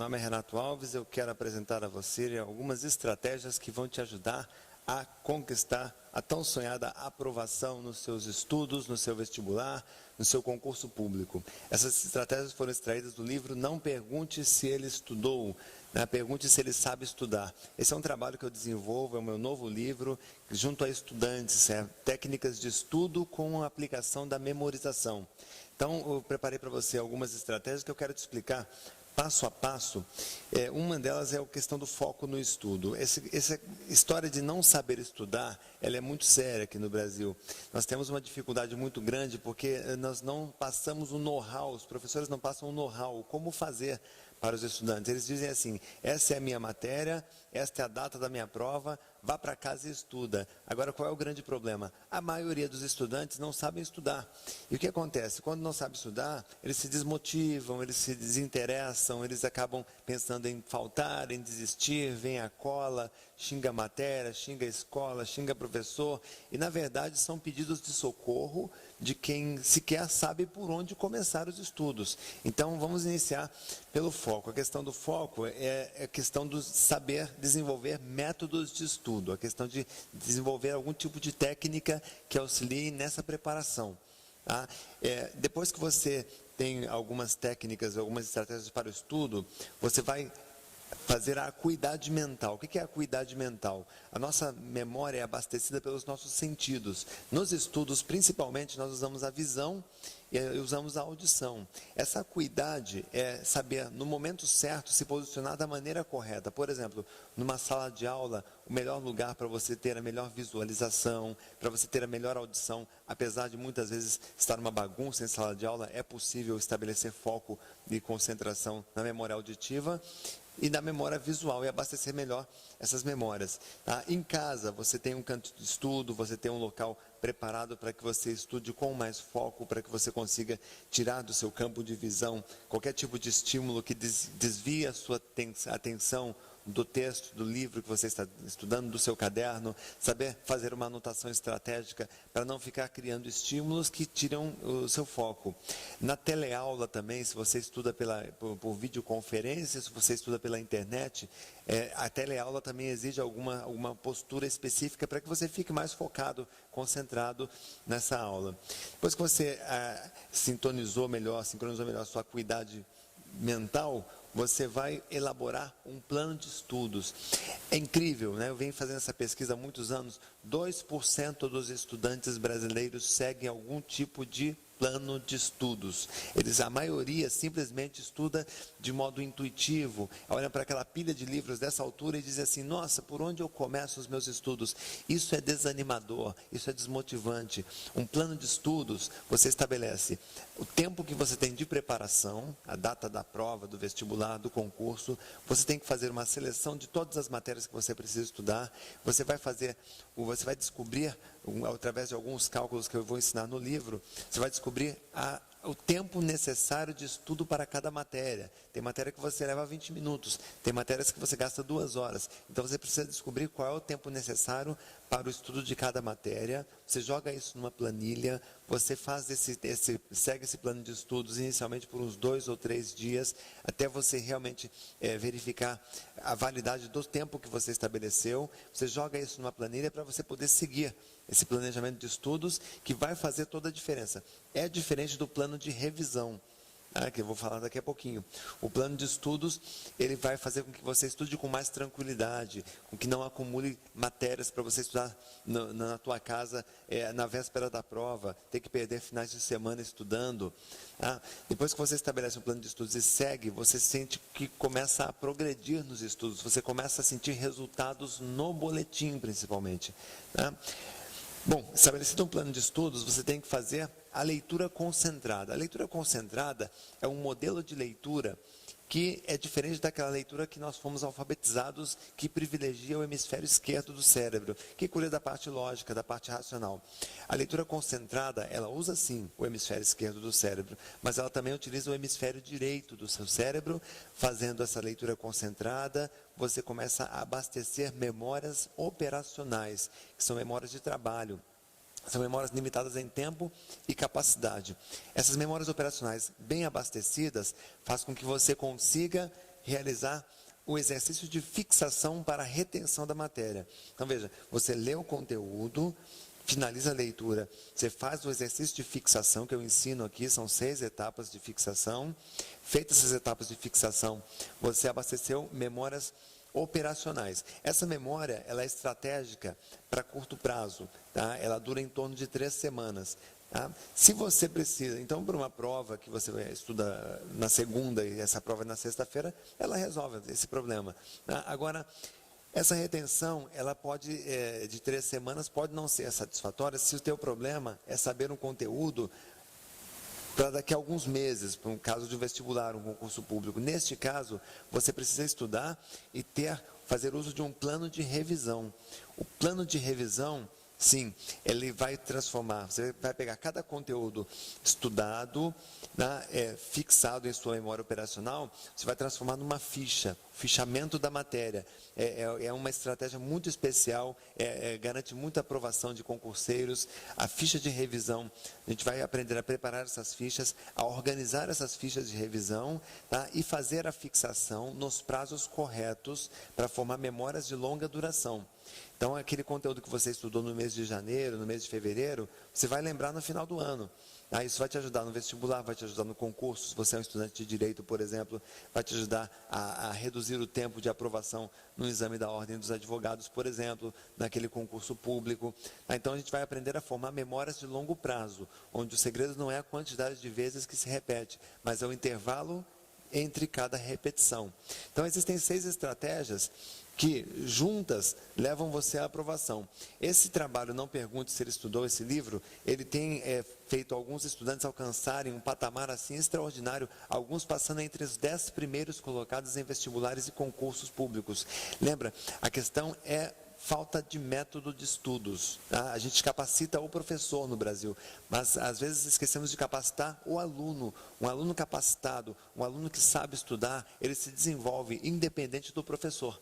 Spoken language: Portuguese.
nome é Renato Alves, eu quero apresentar a você algumas estratégias que vão te ajudar a conquistar a tão sonhada aprovação nos seus estudos, no seu vestibular, no seu concurso público. Essas estratégias foram extraídas do livro Não Pergunte Se Ele Estudou, né? Pergunte Se Ele Sabe Estudar. Esse é um trabalho que eu desenvolvo, é o meu novo livro, junto a estudantes, técnicas de estudo com a aplicação da memorização. Então, eu preparei para você algumas estratégias que eu quero te explicar passo a passo. Uma delas é a questão do foco no estudo. Essa história de não saber estudar, ela é muito séria aqui no Brasil. Nós temos uma dificuldade muito grande porque nós não passamos o know-how, os professores não passam o know-how, como fazer para os estudantes. Eles dizem assim: essa é a minha matéria, esta é a data da minha prova, vá para casa e estuda. Agora, qual é o grande problema? A maioria dos estudantes não sabem estudar. E o que acontece? Quando não sabem estudar, eles se desmotivam, eles se desinteressam, eles acabam pensando em faltar, em desistir, vem a cola, xinga a matéria, xinga a escola, xinga o professor. E, na verdade, são pedidos de socorro de quem sequer sabe por onde começar os estudos. Então, vamos iniciar pelo foco. A questão do foco é a questão do saber desenvolver métodos de estudo, a questão de desenvolver algum tipo de técnica que auxilie nessa preparação. Tá? Depois que você tem algumas técnicas, algumas estratégias para o estudo, você vai fazer a acuidade mental. O que é a acuidade mental? A nossa memória é abastecida pelos nossos sentidos. Nos estudos, principalmente, nós usamos a visão e usamos a audição. Essa acuidade é saber, no momento certo, se posicionar da maneira correta. Por exemplo, numa sala de aula, o melhor lugar para você ter a melhor visualização, para você ter a melhor audição, apesar de muitas vezes estar uma bagunça em sala de aula, é possível estabelecer foco e concentração na memória auditiva e na memória visual e abastecer melhor essas memórias. Tá? Em casa, você tem um canto de estudo, você tem um local preparado para que você estude com mais foco, para que você consiga tirar do seu campo de visão qualquer tipo de estímulo que desvie a sua atenção do texto, do livro que você está estudando, do seu caderno, saber fazer uma anotação estratégica para não ficar criando estímulos que tiram o seu foco. Na teleaula também, se você estuda por videoconferência, se você estuda pela internet, a teleaula também exige alguma postura específica para que você fique mais focado, concentrado nessa aula. Depois que você sincronizou melhor a sua acuidade mental, você vai elaborar um plano de estudos. É incrível, né? Eu venho fazendo essa pesquisa há muitos anos. 2% dos estudantes brasileiros seguem algum tipo de plano de estudos. A maioria simplesmente estuda de modo intuitivo, olha para aquela pilha de livros dessa altura e diz assim: nossa, por onde eu começo os meus estudos? Isso é desanimador, isso é desmotivante. Um plano de estudos, você estabelece o tempo que você tem de preparação, a data da prova, do vestibular, do concurso, você tem que fazer uma seleção de todas as matérias que você precisa estudar, você vai descobrir, através de alguns cálculos que eu vou ensinar no livro, você vai descobrir o tempo necessário de estudo para cada matéria. Tem matéria que você leva 20 minutos, tem matérias que você gasta 2 horas. Então você precisa descobrir qual é o tempo necessário para o estudo de cada matéria. Você joga isso numa planilha, você segue esse plano de estudos inicialmente por uns 2 ou 3 dias, até você realmente verificar a validade do tempo que você estabeleceu. Você joga isso numa planilha para você poder seguir esse planejamento de estudos, que vai fazer toda a diferença. É diferente do plano de revisão, que eu vou falar daqui a pouquinho. O plano de estudos, ele vai fazer com que você estude com mais tranquilidade, com que não acumule matérias para você estudar na tua casa, na véspera da prova, ter que perder finais de semana estudando. Depois que você estabelece um plano de estudos e segue, você sente que começa a progredir nos estudos, você começa a sentir resultados no boletim, principalmente. Bom, estabelecido um plano de estudos, você tem que fazer a leitura concentrada. A leitura concentrada é um modelo de leitura que é diferente daquela leitura que nós fomos alfabetizados, que privilegia o hemisfério esquerdo do cérebro, que cuida da parte lógica, da parte racional. A leitura concentrada, ela usa sim o hemisfério esquerdo do cérebro, mas ela também utiliza o hemisfério direito do seu cérebro. Fazendo essa leitura concentrada, você começa a abastecer memórias operacionais, que são memórias de trabalho. São memórias limitadas em tempo e capacidade. Essas memórias operacionais bem abastecidas faz com que você consiga realizar o exercício de fixação para a retenção da matéria. Então, veja, você lê o conteúdo, finaliza a leitura, você faz o exercício de fixação, que eu ensino aqui, são 6 etapas de fixação. Feitas essas etapas de fixação, você abasteceu memórias operacionais. Essa memória, ela é estratégica para curto prazo, tá? Ela dura em torno de 3 semanas. Tá? Se você precisa, então, para uma prova que você estuda na segunda e essa prova é na sexta-feira, ela resolve esse problema. Tá? Agora, essa retenção, ela pode, de 3 semanas, pode não ser satisfatória se o teu problema é saber um conteúdo para daqui a alguns meses, para um caso de um vestibular, um concurso público. Neste caso, você precisa estudar e fazer uso de um plano de revisão. O plano de revisão, sim, ele vai transformar, você vai pegar cada conteúdo estudado, fixado em sua memória operacional, você vai transformar numa ficha, fichamento da matéria. É uma estratégia muito especial, garante muita aprovação de concurseiros. A ficha de revisão, a gente vai aprender a preparar essas fichas, a organizar essas fichas de revisão, tá? E fazer a fixação nos prazos corretos para formar memórias de longa duração. Então, aquele conteúdo que você estudou no mês de janeiro, no mês de fevereiro, você vai lembrar no final do ano. Isso vai te ajudar no vestibular, vai te ajudar no concurso. Se você é um estudante de direito, por exemplo, vai te ajudar a reduzir o tempo de aprovação no exame da ordem dos advogados, por exemplo, naquele concurso público. Então, a gente vai aprender a formar memórias de longo prazo, onde o segredo não é a quantidade de vezes que se repete, mas é o intervalo entre cada repetição. Então, existem 6 estratégias que juntas levam você à aprovação. Esse trabalho, Não Pergunte Se Ele Estudou, esse livro, ele tem feito alguns estudantes alcançarem um patamar assim extraordinário, alguns passando entre os 10 primeiros colocados em vestibulares e concursos públicos. Lembra, a questão é falta de método de estudos. Tá? A gente capacita o professor no Brasil, mas às vezes esquecemos de capacitar o aluno. Um aluno capacitado, um aluno que sabe estudar, ele se desenvolve independente do professor.